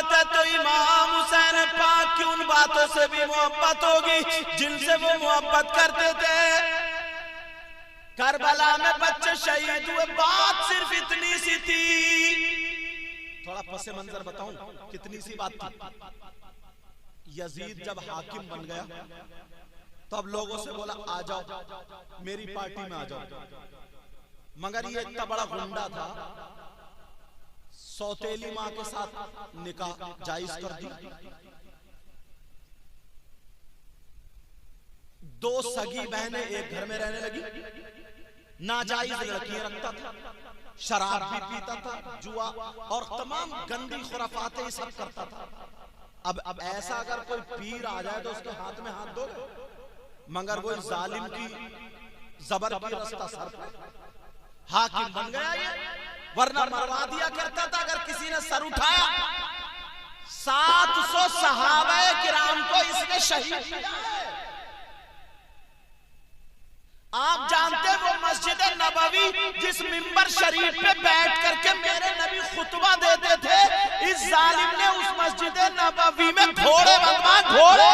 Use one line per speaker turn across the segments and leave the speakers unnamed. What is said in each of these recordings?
मोहब्बत है तो इमाम हुसैन पाक की उन बातों से भी मोहब्बत होगी जिनसे वो मोहब्बत करते थे। करबला में बच्चे शहीद हुए, बात सिर्फ इतनी सी थी। थोड़ा पसे मंजर बताऊं कितनी सी बात थी। यजीद जब हाकिम बन गया तो अब लोगों से बोला आ जाओ मेरी पार्टी में आ जाओ, मगर ये इतना बड़ा गुंडा था, सौतेली मां के साथ निकाह जायज कर दी, दो सगी बहनें एक घर में रहने लगी, नाजायज लड़कियां रखता था, शराब भी पीता था, जुआ और तमाम गंदी खुराफातें सब करता था। अब ऐसा अगर कोई पीर आ जाए तो उसके हाथ में हाथ दो, मगर वो जालिम की जबर की रास्ता सर पर हाकिम बन गया ये, वरना मरवा दिया करता था अगर किसी ने सर उठाया। 700 सहाबाए किराम को इसने शहीद किया है। आप जानते हैं वो मस्जिद नबवी जिस मिंबर शरीफ पे बैठ करके मेरे नबी खुतबा देते थे, इस जालिम ने उस मस्जिद नबवी में घोड़े बनवा घोड़े,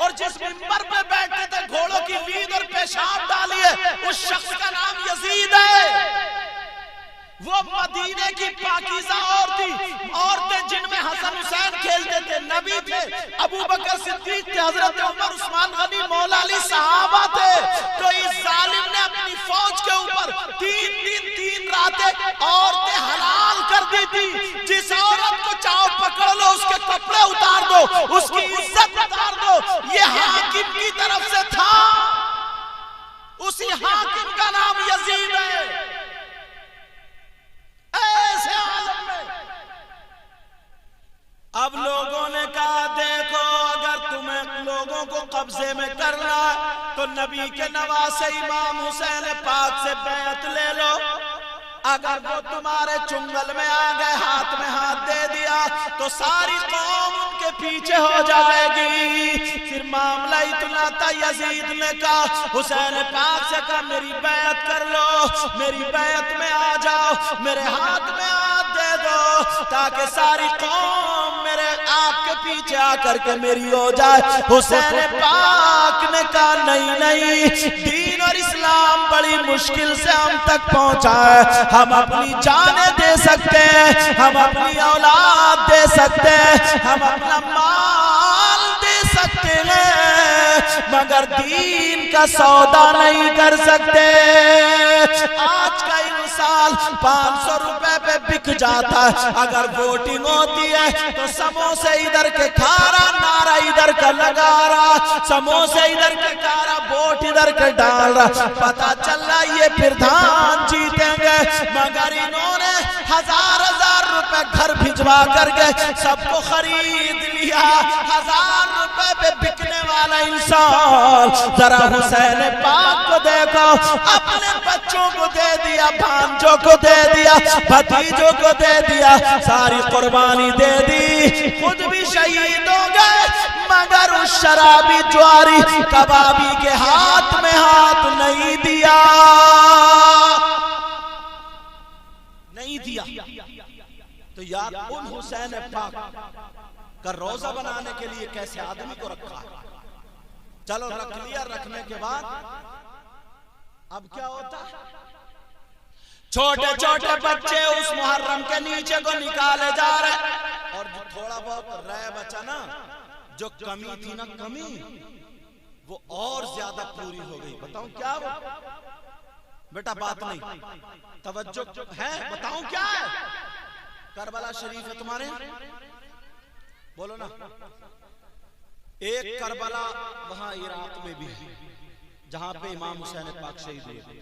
और जिस मिंबर पे बैठते थे घोड़ों की लीद और पेशाब डाली है, उस शख्स का नाम यजीद है। वो मदीने की पाकीज़ा औरतें जिनमें हसन हुसैन खेलते थे, नबी थे, अबू बकर सिद्दीक थे, हजरत उमर, उस्मान गनी, मौला अली सहाबा थे। तो इस जालिम ने अपनी फौज के ऊपर 3 दिन 3 रातें औरतें हलाल कर दी थी। जिस औरत को चाहो पकड़ लो, उसके कपड़े उतार दो, उसकी इज्जत उतार दो। ये हाकिम की तरफ से था, उसी हाकिम का नाम यजीद है। ऐसे आलम में अब लोगों ने कहा देखो अगर तुम्हें लोगों को कब्जे में करना तो नबी के नवासे इमाम हुसैन पाक से बैत ले लो। अगर वो तुम्हारे चुंगल में आ गए, हाथ में हाथ दे दिया, तो सारी कौम उनके पीछे हो जाएगी। फिर मामला इतना था, यजीद ने कहा हुसैन पाक से कहा मेरी बैत कर लो, मेरी बैत में आ जाओ, मेरे हाथ में हाथ दे दो, ताकि सारी कौम मेरे आपके पीछे आकर के मेरी हो जाए। हुसैन पाक ने कहा नहीं नहीं, दीन और इस्लाम बड़ी मुश्किल से हम तक पहुंचा है, हम अपनी जानें दे सकते हैं, हम अपनी औलाद दे सकते हैं, हम अपना माल दे सकते हैं, मगर दीन का सौदा नहीं कर सकते। आज का इंसान 500 रुपए पे बिक जाता है, अगर वोटिंग होती है तो समोसे इधर के खा रहा, नारा इधर का लगा रहा, समोसे इधर के खा रहा, वोट इधर के डाल रहा, पता चल रहा ये प्रधान जीतेंगे, मगर इन्होंने 1000 रुपए घर भिजवा करके सबको खरीद लिया। 1000 रुपए पे बिकने वाला इंसान, जरा हुसैन पाक को देखो, अपने बच्चों को दे दिया, भांजों को दे दिया, भतीजों को दे दिया, सारी कुर्बानी दे दी, खुद भी शहीद हो गए, मगर उस शराबी ज्वारी कबाबी के हाथ में हाथ नहीं दिया, नहीं दिया। तो यार उन हुसैन पाक का रोजा बनाने के लिए कैसे आदमी को रखा है। चलो रख लिया, रखने के बाद अब क्या होता है, छोटे छोटे बच्चे उस मुहर्रम के नीचे को निकाले जा रहे, और जो थोड़ा बहुत रह बचा ना, जो कमी थी ना, कमी वो और ज्यादा पूरी हो गई। बताऊं क्या वो? बेटा बात नहीं, तवज्जो है, बताऊं क्या है? करबला शरीफ है तुम्हारे, बोलो ना। एक करबला वहां इराक में भी है जहां पे इमाम हुसैन पाक शहीद हुए,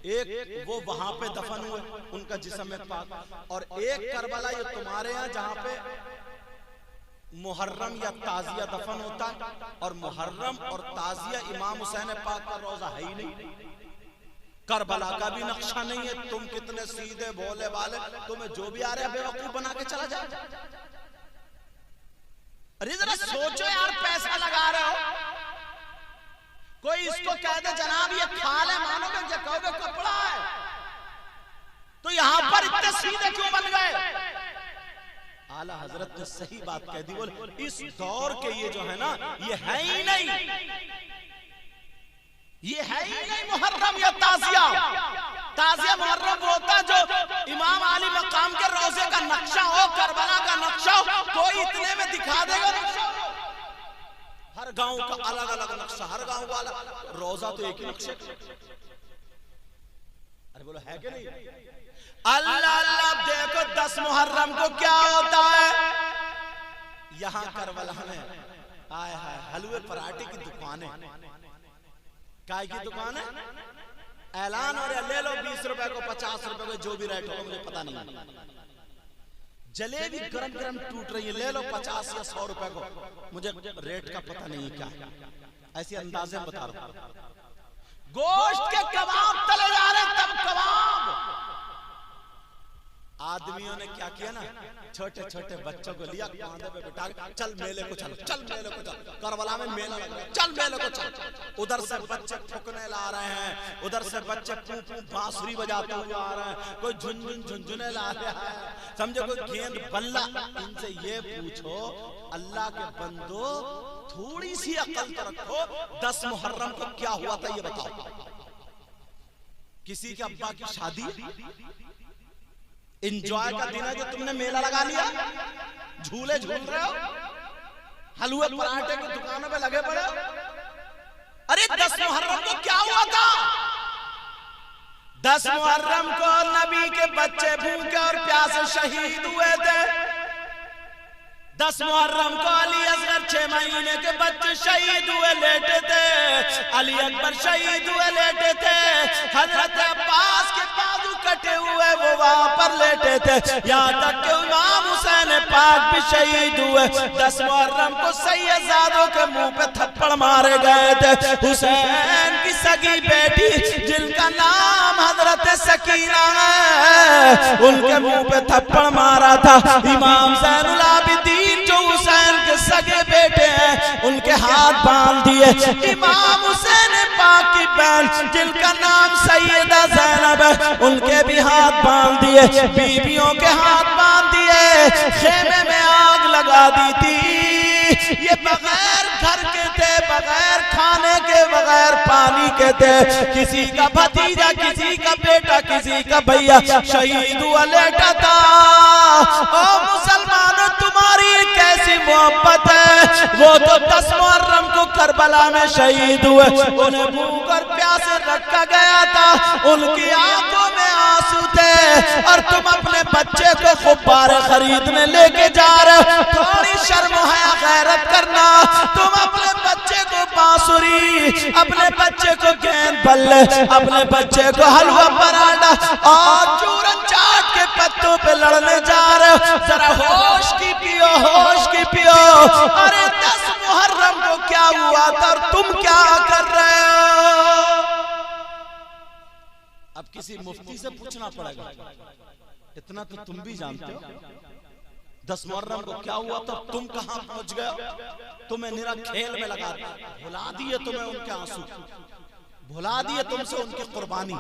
एक वो वहां पे दफन हुए उनका जिस्म पाक, और एक करबला ये तुम्हारे यहाँ जहां पे मुहर्रम या ताजिया दफन होता है, और मुहर्रम और ताजिया इमाम हुसैन पाक का रोजा है ही नहीं, करबला का भी नक्शा नहीं है। तुम कितने सीधे भोले वाले, तुम्हें जो भी आ रहा है बेवकूफ बना के चला जाए। अरे जरा सोचो यार, पैसा लगा रहे हो, कोई इसको कह दे जनाब ये खाल है, मानोगे क्या? कहोगे कपड़ा है। तो यहां पर इतने सीधे क्यों बन गए? आला हजरत ने सही बात कह दी। बोले इस दौर के ये जो है ना, ये है ही नहीं, ये है ही नहीं मुहर्रम या ताजिया। ताजिया मुहर्रम होता जो इमाम अली मकाम के रोजे का नक्शा हो, करबला का नक्शा हो, कोई इतने में दिखा देगा नक्शा। हर गांव का अलग अलग नक्शा, हर गांव वाला रोजा तो एक ही नक्शे। अरे बोलो है कि नहीं? अल्लाह अल्लाह देखो 10 मुहर्रम को क्या होता है यहाँ करबला में। आए हाय हलवे पराठे की दुकानें, काय की दुकान है, ऐलान हो रहा ले लो 20 रुपए को, 50 रुपए को, जो भी रेट होगा मुझे पता नहीं। जलेबी गरम गरम टूट रही है, ले लो 50 या 100 रुपए को, मुझे रेट का पता नहीं क्या। ऐसी अंदाजे बता रहा हूं। गोश्त के कबाब तले जा रहे, तब कबाब। आदमियों ने क्या किया ना, छोटे छोटे बच्चों को लिया, कांधे पे बिठा के चल मेले को चल, चल मेले को चल, करबला में मेला लग रहा है, चल मेले को चल। उधर से बच्चे फुकने ला रहे हैं, उधर से बच्चे पू पू बांसुरी बजाते हुए आ रहे हैं, कोई झुनझुन झुनझुने ला रहा है, समझो कोई गेंद बल्ला। इनसे ये पूछो अल्लाह के बंदो थोड़ी सी अकल तो रखो, 10 मुहर्रम को क्या हुआ था ये बताओ। किसी के अब्बा की शादी, इंजॉय का दिन है जो तुमने मेला लगा लिया, झूले झूल रहे हो, हलवे पराठे की दुकानों पे लगे पड़े हो। अरे 10 मुहर्रम को क्या हुआ था? 10 मुहर्रम को नबी के बच्चे भूखे और प्यासे शहीद हुए थे। 10 मुहर्रम को अली असगर 6 महीने के बच्चे शहीद हुए लेटे थे, अली अकबर शहीद हुए लेटे थे, हजरत अब्बास के बाजू कटे हुए वो वहां पर लेटे थे, यहाँ तक कि इमाम हुसैन पाक भी शहीद हुए। 10 मुहर्रम को सैयदजादों के मुंह पे थप्पड़ मारे गए थे। हुसैन की सगी बेटी जिनका नाम हजरत सकीना है, उनके मुंह पे थप्पड़ मारा था। इमाम ज़ैनुल आबिदीन जो हुसैन के सगे बेटे हैं, उनके हाथ बांध दिए। इमाम हुसैन पाक की बहन जिनका नाम सैयदा ज़ैनब है, उनके भी हाथ बांध दिए, बीवियों के हाथ बांध दिए, खेमे में आग लगा दी थी। ये बगैर घर के थे, बगैर खाने के, बगैर पानी के थे। किसी का भतीजा, किसी का बेटा, किसी का भैया शहीद हुआ लेटा था। ओ मुसलमानों तुम्हारी कैसी मोहब्बत है। वो तो 10 मुहर्रम को करबला में शहीद हुए, उन्हें भूख और प्यासे रखा गया था, उनकी आंखों में आंसू थे, और तुम अपने बच्चे को गुब्बारे खरीदने लेके जा रहे हो। थोड़ी शर्म हया गैरत करना। तुम अपने बच्चे को बांसुरी, अपने बच्चे को गेंद बल्ले, अपने बच्चे को हलवा पराठा और चूरन चाट के पत्तों पे लड़ने जा रहे हो। जरा होश की पियो, होश की पियो। अरे 10 मुहर्रम को क्या हुआ था और तुम क्या कर रहे हो? अब किसी मुफ्ती से पूछना पड़ेगा, इतना तो तुम भी जानते हो। 10 मुहर्रम को क्या हुआ था, तुम कहां पहुंच गए? तुम्हें निरा खेल में लगा दिया, भुला दिए तुम्हें उनके आंसू, भुला दिए तुमसे उनकी कुर्बानी,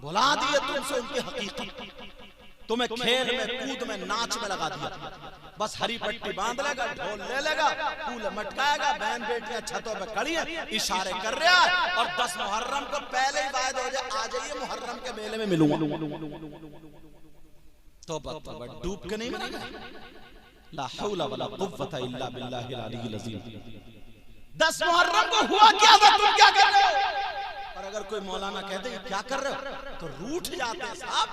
भुला दिए तुमसे उनकी हकीकत, तुम्हें खेल में, कूद में, नाच में लगा दिया। बस हरी पट्टी बांध लेगा, ढोल ले लेगा, फूल मटकाएगा, बहन बेटियां छतों पे खड़ी हैं, इशारे कर रहा है, और 10 मुहर्रम को पहले ही वायदा हो जाए, आ जाइए मुहर्रम के मेले में मिलूंगा। तो डूब के नहीं मरेगा। ला हौला वला कुव्वता इल्ला बिल्लाहिल अलीय्यिल अज़ीम। 10 मुहर्रम को हुआ क्या था, तुम क्या कर रहे हो? और अगर कोई मौलाना कहते हैं क्या कर रहे हो, तो रूठ जाते हैं साहब।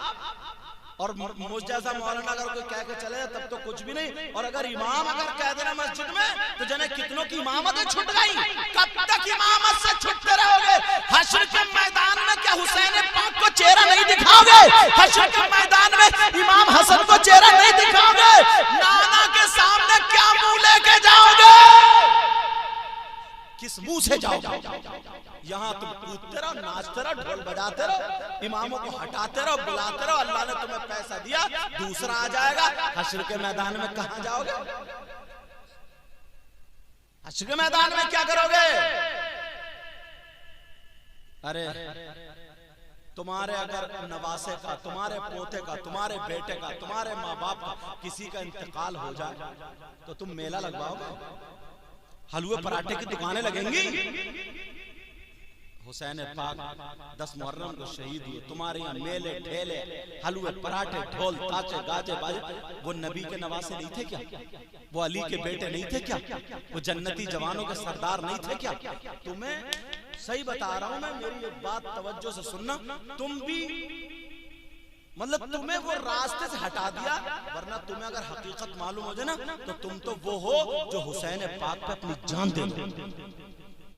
और मुझ जैसा मौलाना अगर कोई कह के चले तब तो कुछ भी नहीं। और अगर इमाम अगर कह देना मस्जिद में, तो जने कितनों की इमामतें छूट गई। कब तक इमामत से छुटते रहोगे? हश्र के मैदान में क्या हुसैन पाक को चेहरा नहीं दिखाओगे? हश्र के मैदान में इमाम हसन को चेहरा नहीं दिखाओगे? नाना के सामने क्या मुंह लेके जाओगे? किस मुंह से जाओगे? यहाँ तुम कूदते रहो, नाचते रहो, ढोल बजाते रहो, इमामों को हटाते रहो, बुलाते रहो। अल्लाह ने तुम्हें पैसा दिया, दूसरा आ जाएगा। हश्र के मैदान में कहां जाओगे? हश्र के मैदान में क्या करोगे? अरे तुम्हारे अगर नवासे का, तुम्हारे पोते का, तुम्हारे बेटे का, तुम्हारे माँ बाप का किसी का इंतकाल हो जाए तो तुम मेला लगवाओगे? हलवे पराठे की दुकानें लगेंगी? हुसैन पाक 10 मुहर्रम को शहीद हुए, तुम्हारे यहाँ मेले ठेले हलवे पराठे ढोल ताचे गाजे बाजे, वो नबी के नवासे नहीं थे क्या? वो अली के बेटे नहीं थे क्या? वो जन्नती जवानों के सरदार नहीं थे क्या? तुम्हें सही बता रहा हूं मैं, मेरी एक बात तवज्जो से सुनना, तुम भी मतलब तुम्हें वो रास्ते से हटा दिया, वरना तुम्हें अगर हकीकत मालूम हो जाए ना तो तुम तो वो हो जो हुसैन पाक पे अपनी जान दे दो।